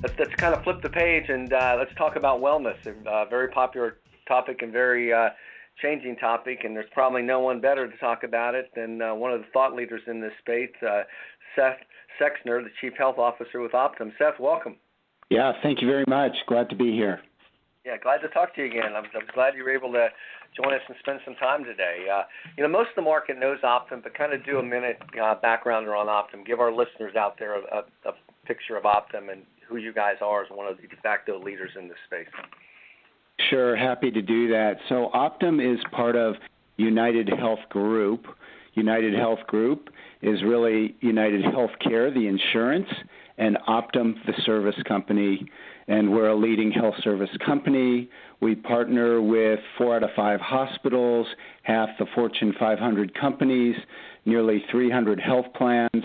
let's kind of flip the page and let's talk about wellness. A very popular topic and very changing topic, and there's probably no one better to talk about it than one of the thought leaders in this space, Seth Serxner, the Chief Health Officer with Optum. Seth, welcome. Yeah, thank you very much. Glad to be here. Yeah, glad to talk to you again. I'm glad you were able to join us and spend some time today. Most of the market knows Optum, but kind of do a minute backgrounder on Optum. Give our listeners out there a picture of Optum and who you guys are as one of the de facto leaders in this space. Sure, happy to do that. So Optum is part of United Health Group. United Health Group is really United Healthcare, the insurance, and Optum, the service company. And we're a leading health service company. We partner with 4 out of 5 hospitals, half the Fortune 500 companies, nearly 300 health plans.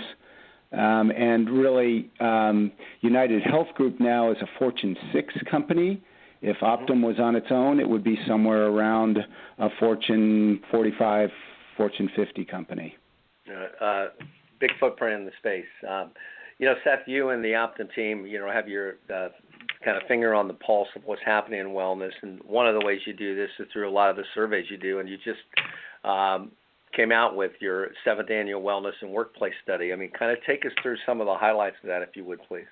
And really, United Health Group now is a Fortune 6 company. If Optum was on its own, it would be somewhere around a Fortune 45, Fortune 50 company. Big footprint in the space. Seth, you and the Optum team, have your kind of finger on the pulse of what's happening in wellness. And one of the ways you do this is through a lot of the surveys you do. And you just came out with your 7th annual Wellness and Workplace Study. I mean, kind of take us through some of the highlights of that, if you would, please.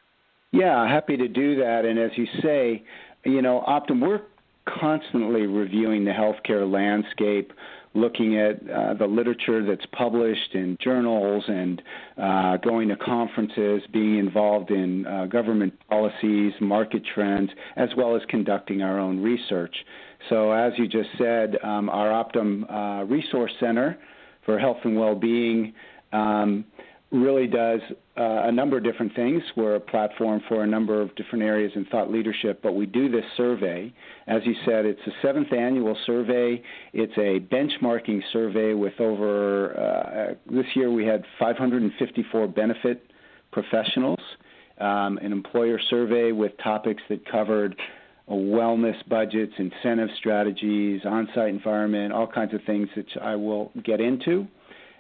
Yeah, happy to do that. And as you say, Optum, we're constantly reviewing the healthcare landscape, looking at the literature that's published in journals and going to conferences, being involved in government policies, market trends, as well as conducting our own research. So as you just said, our Optum Resource Center for Health and Well-Being really does a number of different things. We're a platform for a number of different areas in thought leadership, but we do this survey. As you said, it's the 7th annual survey. It's a benchmarking survey with over, this year we had 554 benefit professionals, an employer survey with topics that covered wellness budgets, incentive strategies, on-site environment, all kinds of things that I will get into.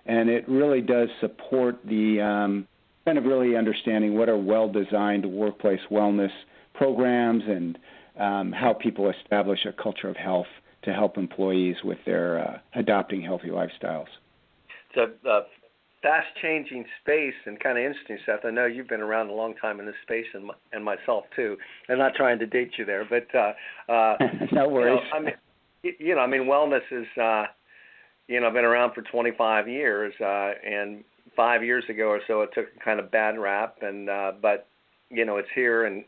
And it really does support the kind of really understanding what are well-designed workplace wellness programs and how people establish a culture of health to help employees with their adopting healthy lifestyles. It's a fast-changing space and kind of interesting, Seth. I know you've been around a long time in this space and myself, too. I'm not trying to date you there, but no worries. Wellness is been around for 25 years, and 5 years ago or so, it took a kind of bad rap, but it's here and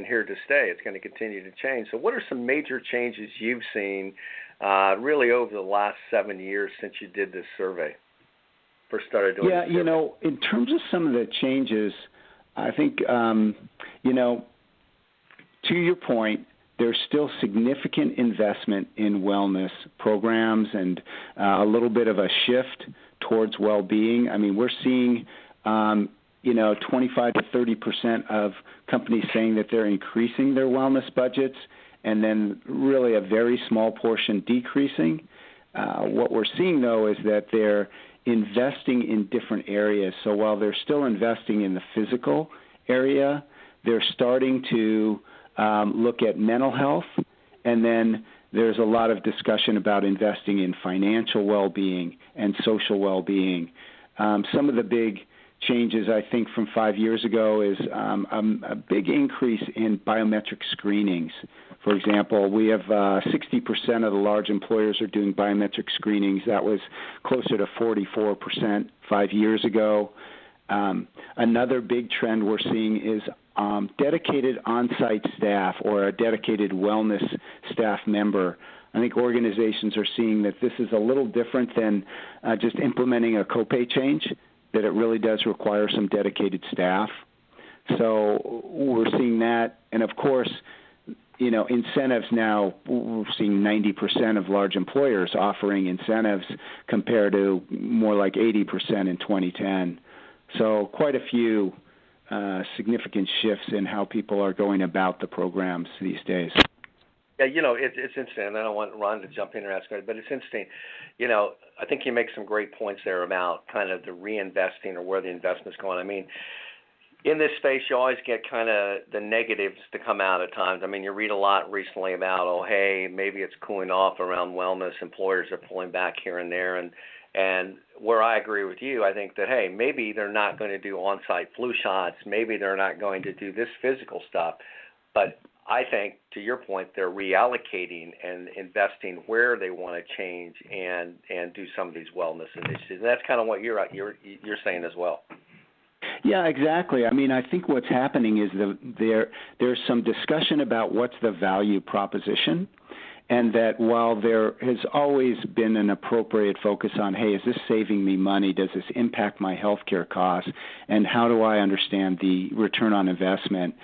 here to stay. It's going to continue to change. So, what are some major changes you've seen, really over the last 7 years since you did this survey? First started doing. Yeah, in terms of some of the changes, I think, to your point, there's still significant investment in wellness programs and a little bit of a shift towards well-being. I mean, we're seeing, 25 to 30% of companies saying that they're increasing their wellness budgets, and then really a very small portion decreasing. What we're seeing, though, is that they're investing in different areas. So while they're still investing in the physical area, they're starting to look at mental health, and then there's a lot of discussion about investing in financial well-being and social well-being. Some of the big changes, I think, from 5 years ago is a big increase in biometric screenings. For example, we have 60% of the large employers are doing biometric screenings. That was closer to 44% 5 years ago. Another big trend we're seeing is dedicated on-site staff or a dedicated wellness staff member. I think organizations are seeing that this is a little different than just implementing a copay change, that it really does require some dedicated staff. So we're seeing that. And, of course, incentives now, we're seeing 90% of large employers offering incentives compared to more like 80% in 2010. So quite a few significant shifts in how people are going about the programs these days. Yeah, it's interesting, and I don't want Ron to jump in or ask, but it's interesting. I think you make some great points there about kind of the reinvesting or where the investment's going. I mean, in this space, you always get kind of the negatives to come out at times. I mean, you read a lot recently about, oh, hey, maybe it's cooling off around wellness. Employers are pulling back here and there. And where I agree with you, I think that, hey, maybe they're not going to do on-site flu shots. Maybe they're not going to do this physical stuff. But I think, to your point, they're reallocating and investing where they want to change and do some of these wellness initiatives. And that's kind of what you're saying as well. Yeah, exactly. I mean, I think what's happening is there's some discussion about what's the value proposition, and that while there has always been an appropriate focus on, hey, is this saving me money? Does this impact my healthcare costs? And how do I understand the return on investment?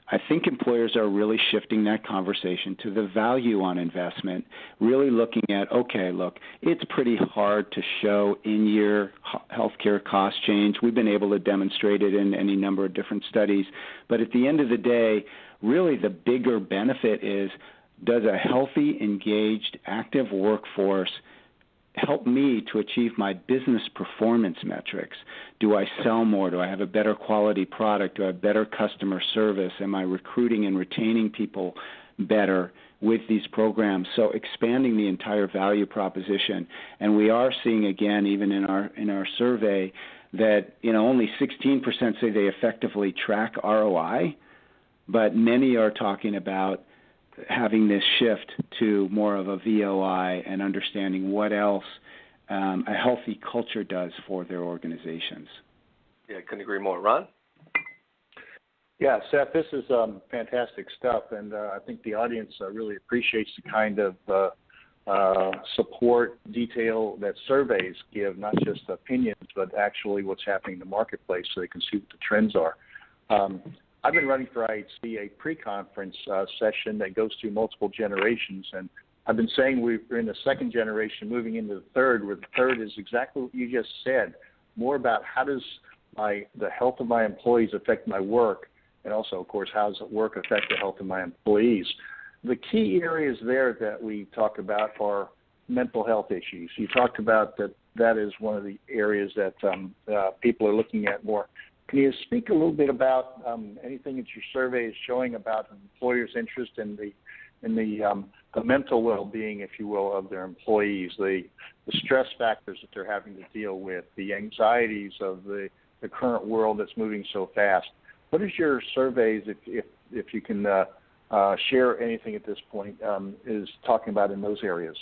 I think employers are really shifting that conversation to the value on investment, really looking at, okay, look, it's pretty hard to show in-year healthcare cost change. We've been able to demonstrate it in any number of different studies. But at the end of the day, really the bigger benefit is, does a healthy, engaged, active workforce help me to achieve my business performance metrics? Do I sell more? Do I have a better quality product? Do I have better customer service? Am I recruiting and retaining people better with these programs? So expanding the entire value proposition. And we are seeing, again, even in our survey, that only 16% say they effectively track ROI, but many are talking about having this shift to more of a VOI and understanding what else a healthy culture does for their organizations. Yeah, couldn't agree more. Ron? Yeah, Seth, this is fantastic stuff, and I think the audience really appreciates the kind of support, detail that surveys give, not just opinions, but actually what's happening in the marketplace so they can see what the trends are. I've been running for IHC a pre-conference session that goes through multiple generations, and I've been saying we're in the second generation moving into the third, where the third is exactly what you just said, more about how does the health of my employees affect my work, and also, of course, how does work affect the health of my employees. The key areas there that we talk about are mental health issues. You talked about that is one of the areas that people are looking at more. Can you speak a little bit about anything that your survey is showing about employers' interest in the mental well-being, if you will, of their employees, the stress factors that they're having to deal with, the anxieties of the current world that's moving so fast? What is your surveys, if you can share anything at this point, is talking about in those areas?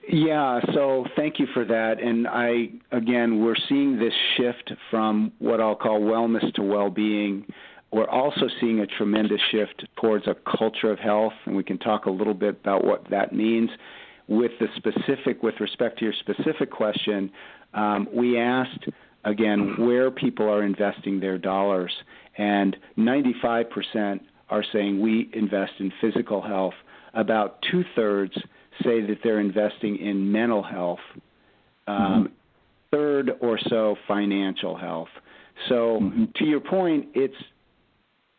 Yeah, so thank you for that. And we're seeing this shift from what I'll call wellness to well-being. We're also seeing a tremendous shift towards a culture of health, and we can talk a little bit about what that means. With respect to your specific question, we asked, again, where people are investing their dollars, and 95% are saying we invest in physical health. About two-thirds say that they're investing in mental health, third or so financial health. So to your point,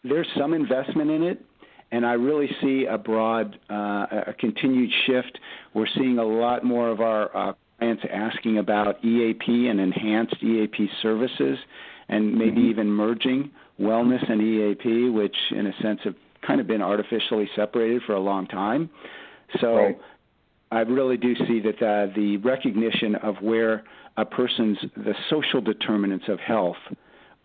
there's some investment in it, and I really see a broad, a continued shift. We're seeing a lot more of our clients asking about EAP and enhanced EAP services, and maybe even merging wellness and EAP, which in a sense have kind of been artificially separated for a long time. So right. I really do see that the recognition of where the social determinants of health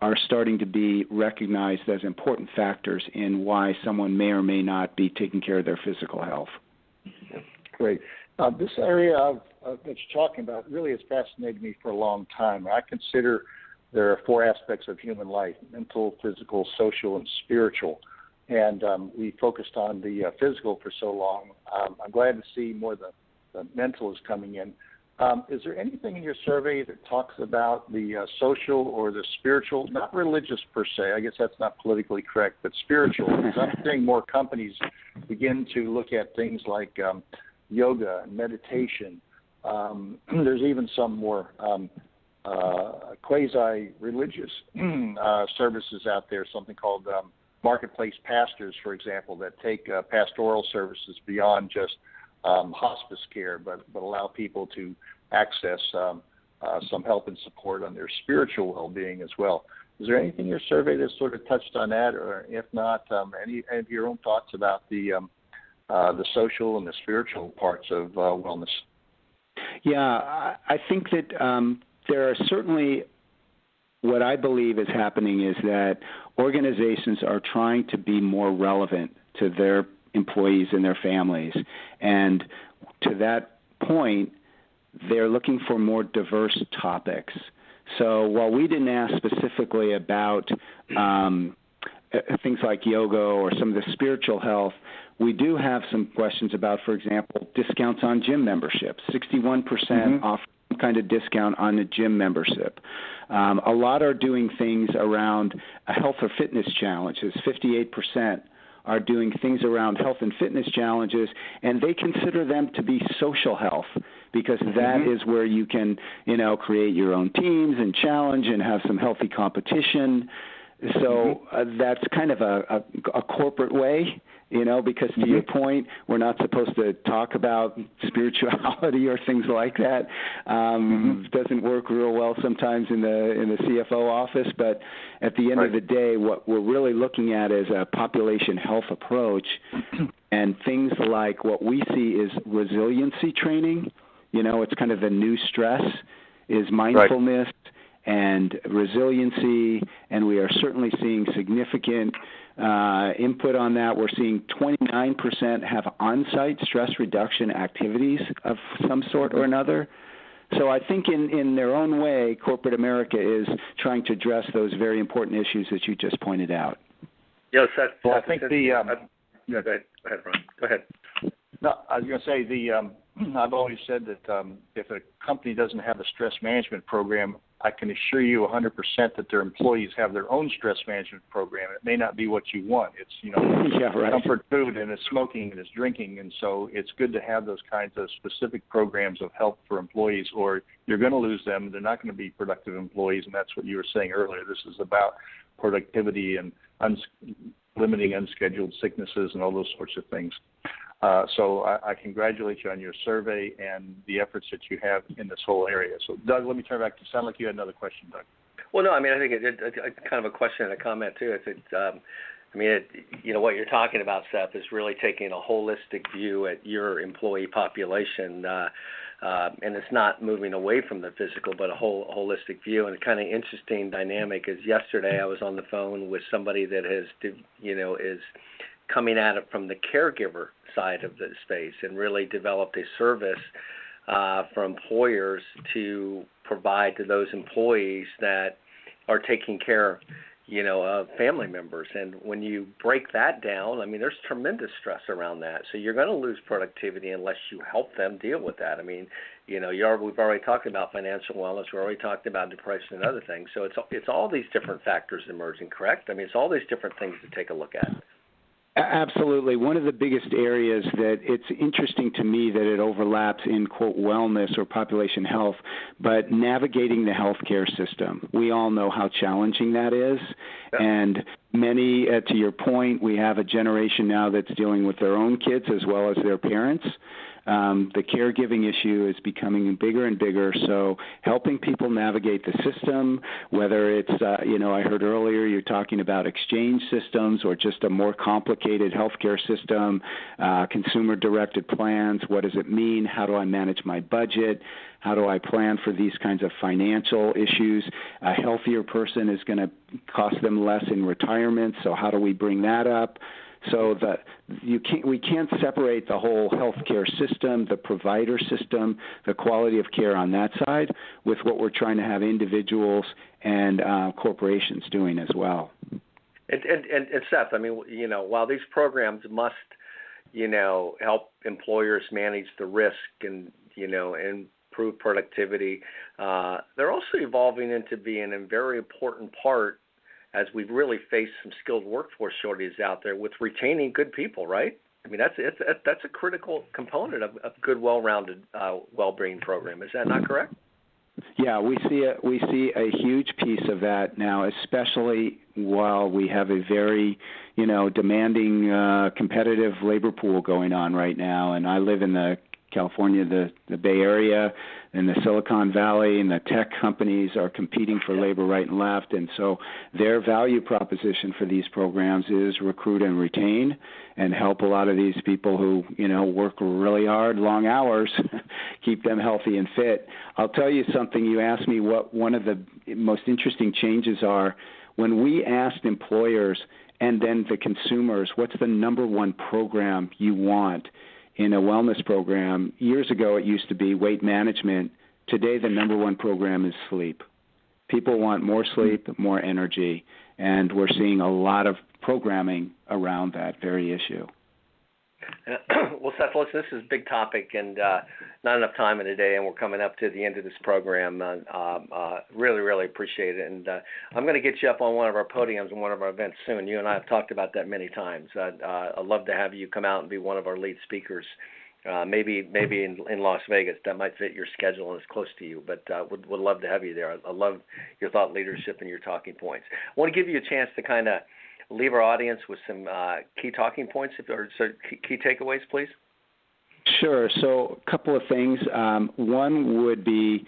are starting to be recognized as important factors in why someone may or may not be taking care of their physical health. Great. This area that you're talking about really has fascinated me for a long time. I consider there are four aspects of human life: mental, physical, social, and spiritual. And we focused on the physical for so long. I'm glad to see more the mental is coming in. Is there anything in your survey that talks about the social or the spiritual, not religious per se, I guess that's not politically correct, but spiritual? Because I'm seeing more companies begin to look at things like yoga and meditation. There's even some more quasi-religious services out there, something called marketplace pastors, for example, that take pastoral services beyond just hospice care, but allow people to access some help and support on their spiritual well-being as well. Is there anything in your survey that sort of touched on that, or if not, any of your own thoughts about the social and the spiritual parts of wellness? Yeah, I think that there are certainly, what I believe is happening is that organizations are trying to be more relevant to their employees and their families. And to that point, they're looking for more diverse topics. So while we didn't ask specifically about things like yoga or some of the spiritual health, we do have some questions about, for example, discounts on gym memberships. 61% offer some kind of discount on a gym membership. A lot are doing things around health or fitness challenges. 58% are doing things around health and fitness challenges, and they consider them to be social health because that is where you can, create your own teams and challenge and have some healthy competition. So that's kind of a corporate way, because to your point, we're not supposed to talk about spirituality or things like that. Doesn't work real well sometimes in the CFO office, but at the end of the day, what we're really looking at is a population health approach, and things like what we see is resiliency training. It's kind of the new stress is mindfulness. And resiliency, and we are certainly seeing significant input on that. We're seeing 29% have on-site stress reduction activities of some sort or another. So I think in their own way, corporate America is trying to address those very important issues that you just pointed out. Yeah, Seth. Well, I think go ahead, Ron. Go ahead. No, I was going to say I've always said that if a company doesn't have a stress management program, I can assure you 100% that their employees have their own stress management program. It may not be what you want. It's, comfort food and it's smoking and it's drinking. And so it's good to have those kinds of specific programs of help for employees, or you're going to lose them. They're not going to be productive employees. And that's what you were saying earlier. This is about productivity and limiting unscheduled sicknesses and all those sorts of things. So I congratulate you on your survey and the efforts that you have in this whole area. So, Doug, let me turn back to you. Sound like you had another question, Doug. Well, no, I mean, I think it's kind of a question and a comment, too. What you're talking about, Seth, is really taking a holistic view at your employee population, and it's not moving away from the physical, but a holistic view. And a kind of interesting dynamic is yesterday I was on the phone with somebody that is coming at it from the caregiver side of the space and really developed a service for employers to provide to those employees that are taking care, of family members. And when you break that down, there's tremendous stress around that. So you're going to lose productivity unless you help them deal with that. We've already talked about financial wellness. We've already talked about depression and other things. So it's all these different factors emerging, correct? It's all these different things to take a look at. Absolutely. One of the biggest areas that it's interesting to me that it overlaps in, quote, wellness or population health, but navigating the healthcare system. We all know how challenging that is. Yep. And many, to your point, we have a generation now that's dealing with their own kids as well as their parents. The caregiving issue is becoming bigger and bigger, so helping people navigate the system, whether it's, I heard earlier you're talking about exchange systems or just a more complicated healthcare system, consumer-directed plans. What does it mean? How do I manage my budget? How do I plan for these kinds of financial issues? A healthier person is going to cost them less in retirement, so how do we bring that up? So we can't separate the whole healthcare system, the provider system, the quality of care on that side with what we're trying to have individuals and corporations doing as well. And Seth, while these programs must, help employers manage the risk and, improve productivity, they're also evolving into being a very important part as we've really faced some skilled workforce shortages out there with retaining good people, right? That's a critical component of a good, well-rounded, well-being program. Is that not correct? Yeah, we see a huge piece of that now, especially while we have a very, demanding, competitive labor pool going on right now. And I live in the California, the Bay Area, and the Silicon Valley, and the tech companies are competing for labor right and left. And so their value proposition for these programs is recruit and retain and help a lot of these people who, work really hard, long hours, keep them healthy and fit. I'll tell you something. You asked me what one of the most interesting changes are. When we asked employers and then the consumers, what's the number one program you want in a wellness program? Years ago, it used to be weight management. Today, the number one program is sleep. People want more sleep, more energy, and we're seeing a lot of programming around that very issue. Well, Seth, listen, this is a big topic and not enough time in the day, and we're coming up to the end of this program. Really, really appreciate it. And I'm going to get you up on one of our podiums in one of our events soon. You and I have talked about that many times. I'd love to have you come out and be one of our lead speakers, maybe in Las Vegas. That might fit your schedule and is close to you, but would love to have you there. I love your thought leadership and your talking points. I want to give you a chance to kind of leave our audience with some key talking points or key takeaways, please. Sure. So a couple of things. One would be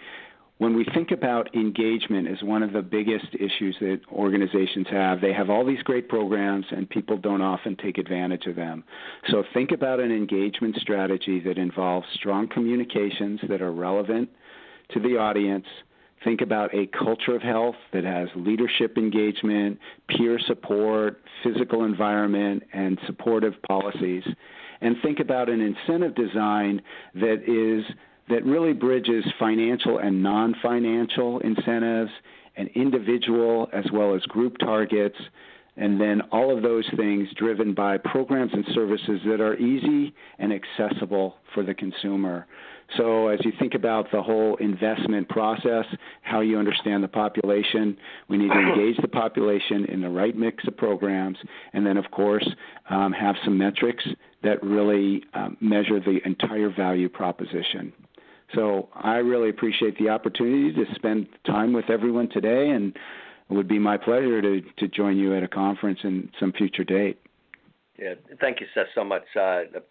when we think about engagement as one of the biggest issues that organizations have. They have all these great programs and people don't often take advantage of them. So think about an engagement strategy that involves strong communications that are relevant to the audience. Think about a culture of health that has leadership engagement, peer support, physical environment, and supportive policies. And think about an incentive design that really bridges financial and non-financial incentives and individual as well as group targets, and then all of those things driven by programs and services that are easy and accessible for the consumer. So as you think about the whole investment process, how you understand the population, we need to engage the population in the right mix of programs, and then, of course, have some metrics that really measure the entire value proposition. So I really appreciate the opportunity to spend time with everyone today, and it would be my pleasure to join you at a conference in some future date. Yeah, thank you, Seth, so much.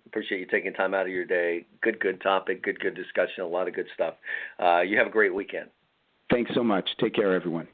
Appreciate you taking time out of your day. Good topic, good discussion, a lot of good stuff. You have a great weekend. Thanks so much. Take care, everyone.